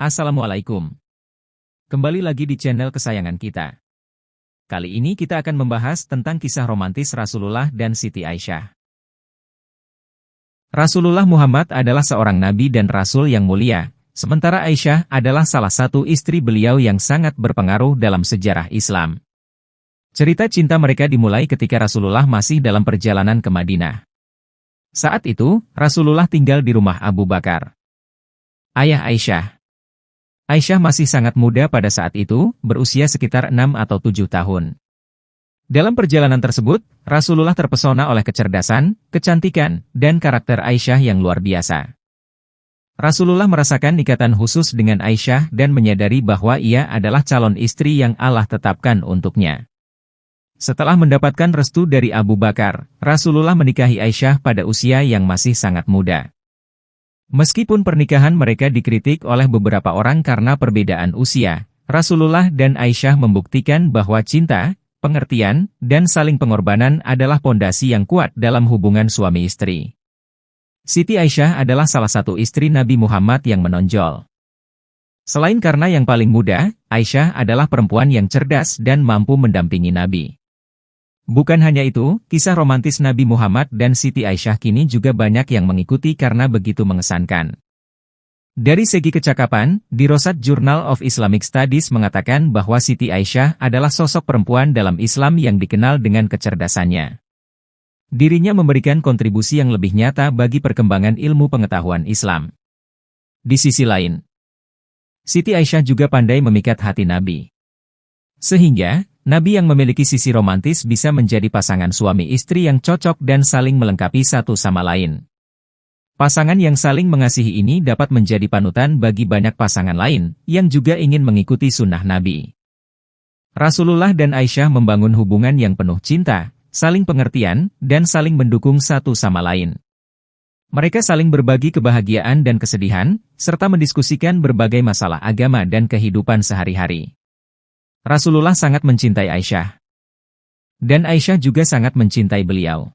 Assalamualaikum. Kembali lagi di channel kesayangan kita. Kali ini kita akan membahas tentang kisah romantis Rasulullah dan Siti Aisyah. Rasulullah Muhammad adalah seorang nabi dan rasul yang mulia, sementara Aisyah adalah salah satu istri beliau yang sangat berpengaruh dalam sejarah Islam. Cerita cinta mereka dimulai ketika Rasulullah masih dalam perjalanan ke Madinah. Saat itu, Rasulullah tinggal di rumah Abu Bakar, ayah Aisyah. Aisyah masih sangat muda pada saat itu, berusia sekitar 6 atau 7 tahun. Dalam perjalanan tersebut, Rasulullah terpesona oleh kecerdasan, kecantikan, dan karakter Aisyah yang luar biasa. Rasulullah merasakan ikatan khusus dengan Aisyah dan menyadari bahwa ia adalah calon istri yang Allah tetapkan untuknya. Setelah mendapatkan restu dari Abu Bakar, Rasulullah menikahi Aisyah pada usia yang masih sangat muda. Meskipun pernikahan mereka dikritik oleh beberapa orang karena perbedaan usia, Rasulullah dan Aisyah membuktikan bahwa cinta, pengertian, dan saling pengorbanan adalah pondasi yang kuat dalam hubungan suami istri. Siti Aisyah adalah salah satu istri Nabi Muhammad yang menonjol. Selain karena yang paling muda, Aisyah adalah perempuan yang cerdas dan mampu mendampingi Nabi. Bukan hanya itu, kisah romantis Nabi Muhammad dan Siti Aisyah kini juga banyak yang mengikuti karena begitu mengesankan. Dari segi kecakapan, Dirosat Journal of Islamic Studies mengatakan bahwa Siti Aisyah adalah sosok perempuan dalam Islam yang dikenal dengan kecerdasannya. Dirinya memberikan kontribusi yang lebih nyata bagi perkembangan ilmu pengetahuan Islam. Di sisi lain, Siti Aisyah juga pandai memikat hati Nabi. Sehingga, Nabi yang memiliki sisi romantis bisa menjadi pasangan suami istri yang cocok dan saling melengkapi satu sama lain. Pasangan yang saling mengasihi ini dapat menjadi panutan bagi banyak pasangan lain yang juga ingin mengikuti sunnah Nabi. Rasulullah dan Aisyah membangun hubungan yang penuh cinta, saling pengertian, dan saling mendukung satu sama lain. Mereka saling berbagi kebahagiaan dan kesedihan, serta mendiskusikan berbagai masalah agama dan kehidupan sehari-hari. Rasulullah sangat mencintai Aisyah. Dan Aisyah juga sangat mencintai beliau.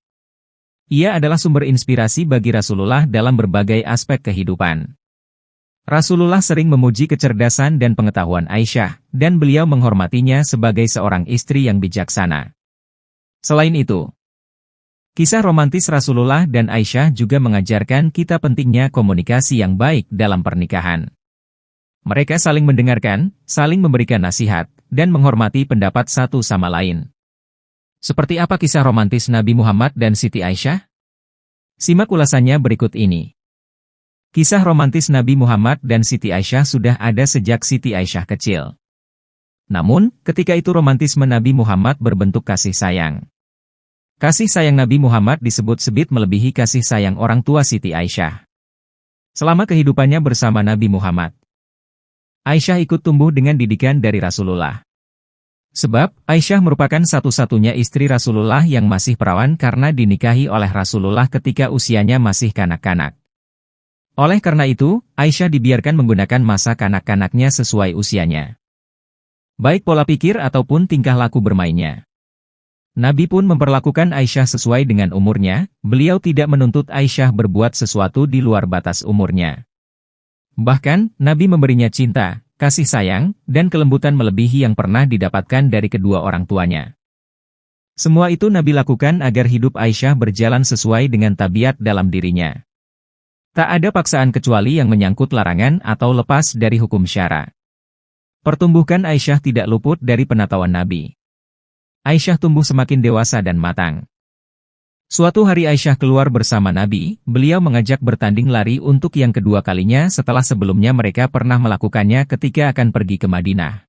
Ia adalah sumber inspirasi bagi Rasulullah dalam berbagai aspek kehidupan. Rasulullah sering memuji kecerdasan dan pengetahuan Aisyah, dan beliau menghormatinya sebagai seorang istri yang bijaksana. Selain itu, kisah romantis Rasulullah dan Aisyah juga mengajarkan kita pentingnya komunikasi yang baik dalam pernikahan. Mereka saling mendengarkan, saling memberikan nasihat, dan menghormati pendapat satu sama lain. Seperti apa kisah romantis Nabi Muhammad dan Siti Aisyah? Simak ulasannya berikut ini. Kisah romantis Nabi Muhammad dan Siti Aisyah sudah ada sejak Siti Aisyah kecil. Namun, ketika itu romantisme Nabi Muhammad berbentuk kasih sayang. Kasih sayang Nabi Muhammad disebut-sebut melebihi kasih sayang orang tua Siti Aisyah. Selama kehidupannya bersama Nabi Muhammad, Aisyah ikut tumbuh dengan didikan dari Rasulullah. Sebab, Aisyah merupakan satu-satunya istri Rasulullah yang masih perawan karena dinikahi oleh Rasulullah ketika usianya masih kanak-kanak. Oleh karena itu, Aisyah dibiarkan menggunakan masa kanak-kanaknya sesuai usianya. Baik pola pikir ataupun tingkah laku bermainnya. Nabi pun memperlakukan Aisyah sesuai dengan umurnya, beliau tidak menuntut Aisyah berbuat sesuatu di luar batas umurnya. Bahkan, Nabi memberinya cinta, kasih sayang, dan kelembutan melebihi yang pernah didapatkan dari kedua orang tuanya. Semua itu Nabi lakukan agar hidup Aisyah berjalan sesuai dengan tabiat dalam dirinya. Tak ada paksaan kecuali yang menyangkut larangan atau lepas dari hukum syara. Pertumbuhan Aisyah tidak luput dari penatauan Nabi. Aisyah tumbuh semakin dewasa dan matang. Suatu hari Aisyah keluar bersama Nabi, beliau mengajak bertanding lari untuk yang kedua kalinya setelah sebelumnya mereka pernah melakukannya ketika akan pergi ke Madinah.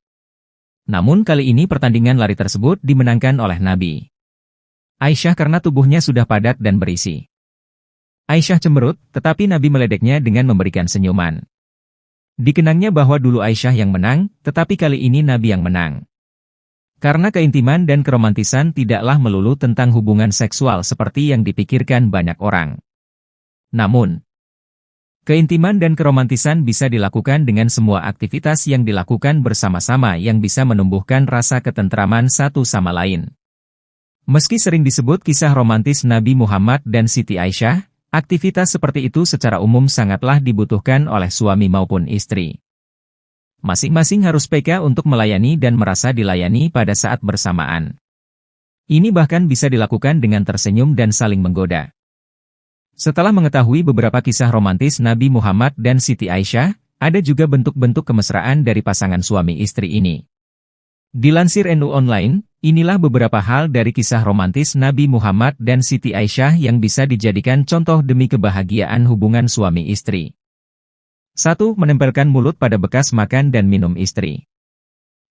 Namun kali ini pertandingan lari tersebut dimenangkan oleh Nabi. Aisyah karena tubuhnya sudah padat dan berisi. Aisyah cemberut, tetapi Nabi meledeknya dengan memberikan senyuman. Dikenangnya bahwa dulu Aisyah yang menang, tetapi kali ini Nabi yang menang. Karena keintiman dan keromantisan tidaklah melulu tentang hubungan seksual seperti yang dipikirkan banyak orang. Namun, keintiman dan keromantisan bisa dilakukan dengan semua aktivitas yang dilakukan bersama-sama yang bisa menumbuhkan rasa ketentraman satu sama lain. Meski sering disebut kisah romantis Nabi Muhammad dan Siti Aisyah, aktivitas seperti itu secara umum sangatlah dibutuhkan oleh suami maupun istri. Masing-masing harus peka untuk melayani dan merasa dilayani pada saat bersamaan. Ini bahkan bisa dilakukan dengan tersenyum dan saling menggoda. Setelah mengetahui beberapa kisah romantis Nabi Muhammad dan Siti Aisyah, ada juga bentuk-bentuk kemesraan dari pasangan suami istri ini. Dilansir NU Online, inilah beberapa hal dari kisah romantis Nabi Muhammad dan Siti Aisyah yang bisa dijadikan contoh demi kebahagiaan hubungan suami istri. 1. Menempelkan mulut pada bekas makan dan minum istri.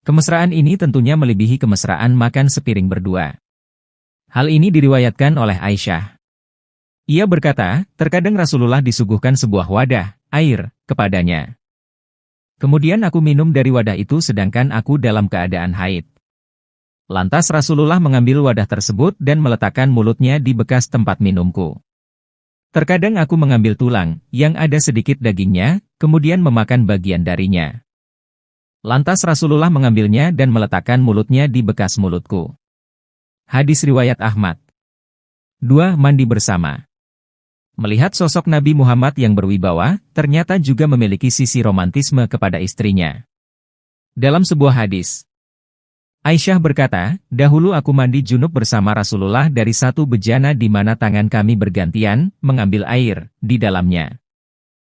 Kemesraan ini tentunya melebihi kemesraan makan sepiring berdua. Hal ini diriwayatkan oleh Aisyah. Ia berkata, terkadang Rasulullah disuguhkan sebuah wadah, air, kepadanya. Kemudian aku minum dari wadah itu sedangkan aku dalam keadaan haid. Lantas Rasulullah mengambil wadah tersebut dan meletakkan mulutnya di bekas tempat minumku. Terkadang aku mengambil tulang, yang ada sedikit dagingnya, kemudian memakan bagian darinya. Lantas Rasulullah mengambilnya dan meletakkan mulutnya di bekas mulutku. Hadis riwayat Ahmad. 2. Mandi bersama. Melihat sosok Nabi Muhammad yang berwibawa, ternyata juga memiliki sisi romantisme kepada istrinya. Dalam sebuah hadis, Aisyah berkata, dahulu aku mandi junub bersama Rasulullah dari satu bejana di mana tangan kami bergantian, mengambil air, di dalamnya.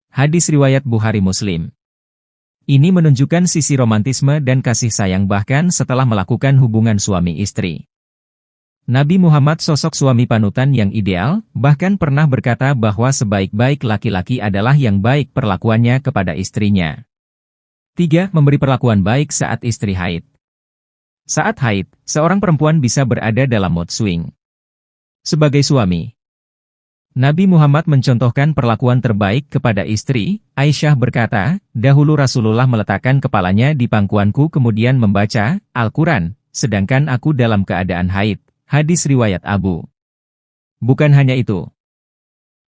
Hadis riwayat Bukhari Muslim. Ini menunjukkan sisi romantisme dan kasih sayang bahkan setelah melakukan hubungan suami istri. Nabi Muhammad sosok suami panutan yang ideal, bahkan pernah berkata bahwa sebaik-baik laki-laki adalah yang baik perlakuannya kepada istrinya. 3. Memberi perlakuan baik saat istri haid. Saat haid, seorang perempuan bisa berada dalam mood swing. Sebagai suami, Nabi Muhammad mencontohkan perlakuan terbaik kepada istri. Aisyah berkata, dahulu Rasulullah meletakkan kepalanya di pangkuanku kemudian membaca Al-Quran, sedangkan aku dalam keadaan haid. Hadis riwayat Abu. Bukan hanya itu.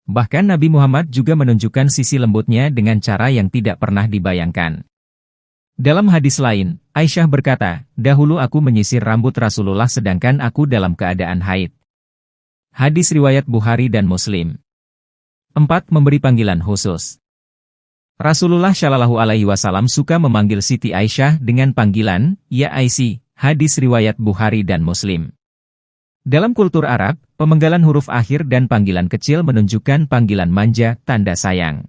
Bahkan Nabi Muhammad juga menunjukkan sisi lembutnya dengan cara yang tidak pernah dibayangkan. Dalam hadis lain, Aisyah berkata, dahulu aku menyisir rambut Rasulullah sedangkan aku dalam keadaan haid. Hadis riwayat Bukhari dan Muslim. 4. Memberi panggilan khusus. Rasulullah Shallallahu Alaihi Wasallam suka memanggil Siti Aisyah dengan panggilan, Ya Aisy, hadis riwayat Bukhari dan Muslim. Dalam kultur Arab, pemenggalan huruf akhir dan panggilan kecil menunjukkan panggilan manja, tanda sayang.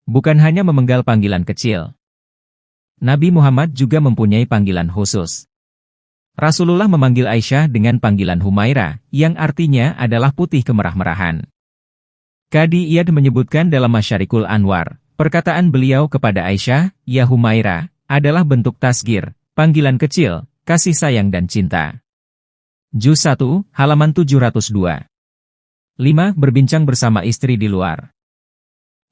Bukan hanya memenggal panggilan kecil. Nabi Muhammad juga mempunyai panggilan khusus. Rasulullah memanggil Aisyah dengan panggilan Humaira, yang artinya adalah putih kemerah-merahan. Qadi Iyad menyebutkan dalam Masyarikul Anwar, perkataan beliau kepada Aisyah, Ya Humaira, adalah bentuk tasgir, panggilan kecil, kasih sayang dan cinta. Juz 1, halaman 702. 5. Berbincang bersama istri di luar.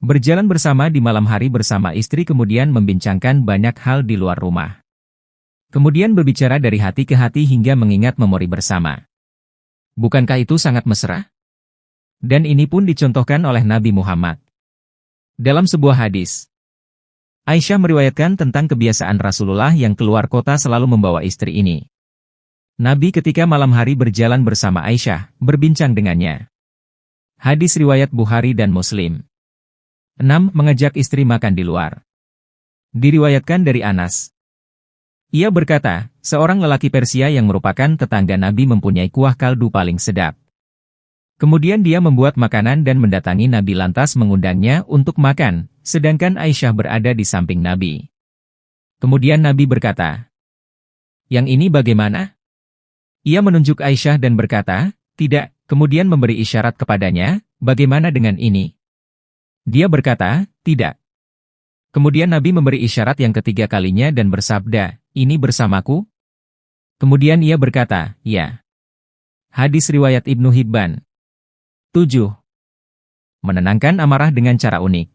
Berjalan bersama di malam hari bersama istri kemudian membincangkan banyak hal di luar rumah. Kemudian berbicara dari hati ke hati hingga mengingat memori bersama. Bukankah itu sangat mesra? Dan ini pun dicontohkan oleh Nabi Muhammad. Dalam sebuah hadis, Aisyah meriwayatkan tentang kebiasaan Rasulullah yang keluar kota selalu membawa istri ini. Nabi ketika malam hari berjalan bersama Aisyah, berbincang dengannya. Hadis riwayat Bukhari dan Muslim. 6. Mengajak istri makan di luar. Diriwayatkan dari Anas. Ia berkata, seorang lelaki Persia yang merupakan tetangga Nabi mempunyai kuah kaldu paling sedap. Kemudian dia membuat makanan dan mendatangi Nabi lantas mengundangnya untuk makan, sedangkan Aisyah berada di samping Nabi. Kemudian Nabi berkata, yang ini bagaimana? Ia menunjuk Aisyah dan berkata, tidak, kemudian memberi isyarat kepadanya, bagaimana dengan ini? Dia berkata, tidak. Kemudian Nabi memberi isyarat yang ketiga kalinya dan bersabda, ini bersamaku? Kemudian ia berkata, ya. Hadis riwayat Ibnu Hibban. 7. Menenangkan amarah dengan cara unik.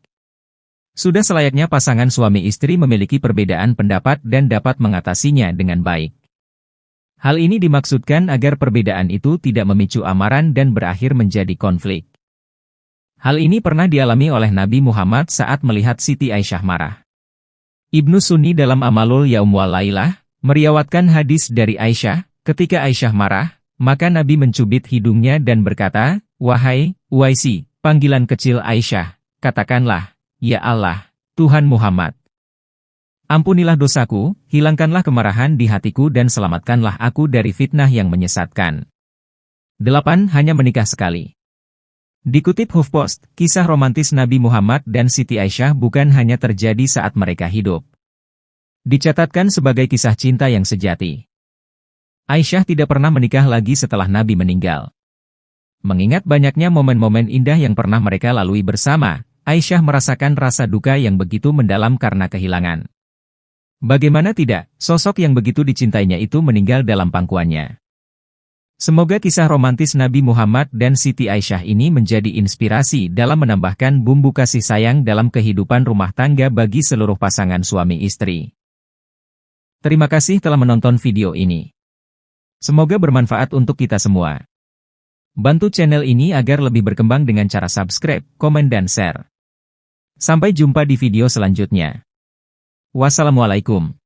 Sudah selayaknya pasangan suami istri memiliki perbedaan pendapat dan dapat mengatasinya dengan baik. Hal ini dimaksudkan agar perbedaan itu tidak memicu amaran dan berakhir menjadi konflik. Hal ini pernah dialami oleh Nabi Muhammad saat melihat Siti Aisyah marah. Ibnu Sunni dalam Amalul Yaum wal Lailah, meriwayatkan hadis dari Aisyah, ketika Aisyah marah, maka Nabi mencubit hidungnya dan berkata, wahai, Uwaisi, panggilan kecil Aisyah, katakanlah, ya Allah, Tuhan Muhammad. Ampunilah dosaku, hilangkanlah kemarahan di hatiku dan selamatkanlah aku dari fitnah yang menyesatkan. 8. Hanya menikah sekali. Dikutip HuffPost, kisah romantis Nabi Muhammad dan Siti Aisyah bukan hanya terjadi saat mereka hidup. Dicatatkan sebagai kisah cinta yang sejati. Aisyah tidak pernah menikah lagi setelah Nabi meninggal. Mengingat banyaknya momen-momen indah yang pernah mereka lalui bersama, Aisyah merasakan rasa duka yang begitu mendalam karena kehilangan. Bagaimana tidak, sosok yang begitu dicintainya itu meninggal dalam pangkuannya. Semoga kisah romantis Nabi Muhammad dan Siti Aisyah ini menjadi inspirasi dalam menambahkan bumbu kasih sayang dalam kehidupan rumah tangga bagi seluruh pasangan suami istri. Terima kasih telah menonton video ini. Semoga bermanfaat untuk kita semua. Bantu channel ini agar lebih berkembang dengan cara subscribe, komen dan share. Sampai jumpa di video selanjutnya. Wassalamualaikum.